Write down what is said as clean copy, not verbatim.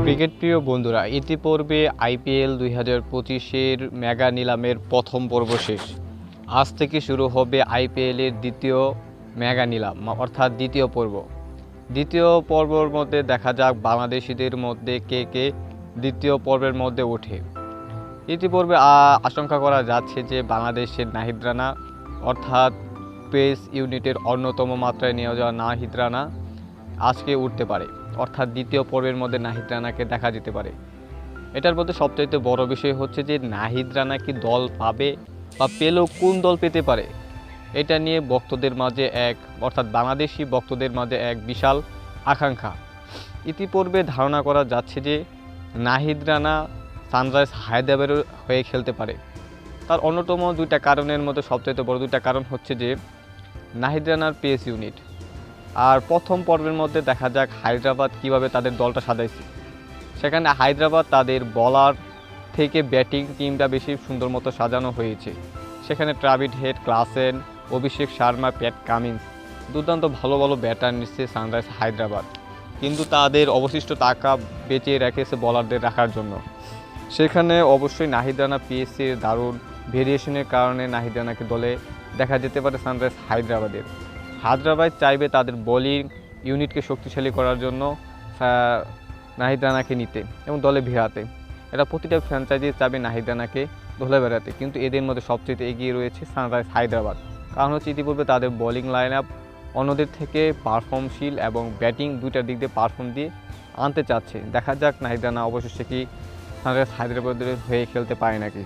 Cricket প্রিয় বন্ধুরা, ইতিপূর্বে আইপিএল 2025-এর মেগা নিলামের প্রথম পর্ব শেষ। আজ থেকে শুরু হবে আইপিএলের দ্বিতীয় মেগা নিলাম, অর্থাৎ দ্বিতীয় পর্ব। দ্বিতীয় পর্বের মধ্যে দেখা যাক বাংলাদেশিদের মধ্যে কে কে দ্বিতীয় পর্বের মধ্যে ওঠে। ইতিপূর্বে আশঙ্কা করা যাচ্ছে যে বাংলাদেশের নাহিদ রানা, অর্থাৎ পেস ইউনিটের অন্যতম মাত্রায় নিয়ে যাওয়া নাহিদ রানা আজকে উঠতে পারে, অর্থাৎ দ্বিতীয় পর্বের মধ্যে নাহিদ রানাকে দেখা যেতে পারে। এটার মধ্যে সবচাইতে বড় বিষয় হচ্ছে যে নাহিদ রানা কি দল পাবে বা পেলেও কোন দল পেতে পারে, এটা নিয়ে ভক্তদের মাঝে অর্থাৎ বাংলাদেশি ভক্তদের মাঝে এক বিশাল আকাঙ্ক্ষা। ইতিপূর্বে ধারণা করা যাচ্ছে যে নাহিদ রানা সানরাইজ হায়দ্রাবাদের হয়ে খেলতে পারে। তার অন্যতম দুইটা কারণের মধ্যে সবচাইতে বড় দুইটা কারণ হচ্ছে যে নাহিদ রানার পেস ইউনিট, আর প্রথম পর্বের মধ্যে দেখা যাক হায়দ্রাবাদ কিভাবে তাদের দলটা সাজাইছে। সেখানে হায়দ্রাবাদ তাদের বলার থেকে ব্যাটিং টিমটা বেশি সুন্দর মতো সাজানো হয়েছে। সেখানে ট্রাভিড head, Klaasen, Abhishek Sharma, Pat Cummins, দুর্দান্ত ভালো ভালো ব্যাটার নিচ্ছে সানরাইজ হায়দ্রাবাদ, কিন্তু তাদের অবশিষ্ট টাকা বেঁচে রেখেছে বলারদের রাখার জন্য। সেখানে অবশ্যই নাহিদ রানা পিএসসির দারুণ ভেরিয়েশনের কারণে নাহিদ রানাকে দলে দেখা যেতে পারে সানরাইজ হায়দ্রাবাদের। হায়দ্রাবাদ চাইবে তাদের বোলিং ইউনিটকে শক্তিশালী করার জন্য নাহিদ রানাকে নিতে এবং দলে ভিড়াতে। এটা প্রতিটা ফ্র্যাঞ্চাইজি চাইবে নাহিদ রানাকে দলে বেড়াতে, কিন্তু এদের মধ্যে সবচেয়ে এগিয়ে রয়েছে সানরাইজ হায়দ্রাবাদ। কারণ হচ্ছে ইতিপূর্বে তাদের বোলিং লাইন আপ অন্যদের থেকে পারফর্মশীল এবং ব্যাটিং দুইটার দিক দিয়ে পারফর্ম দিয়ে আনতে চাচ্ছে। দেখা যাক নাহিদ রানা অবশেষে কি সানরাইজ হায়দ্রাবাদের হয়ে খেলতে পারে নাকি।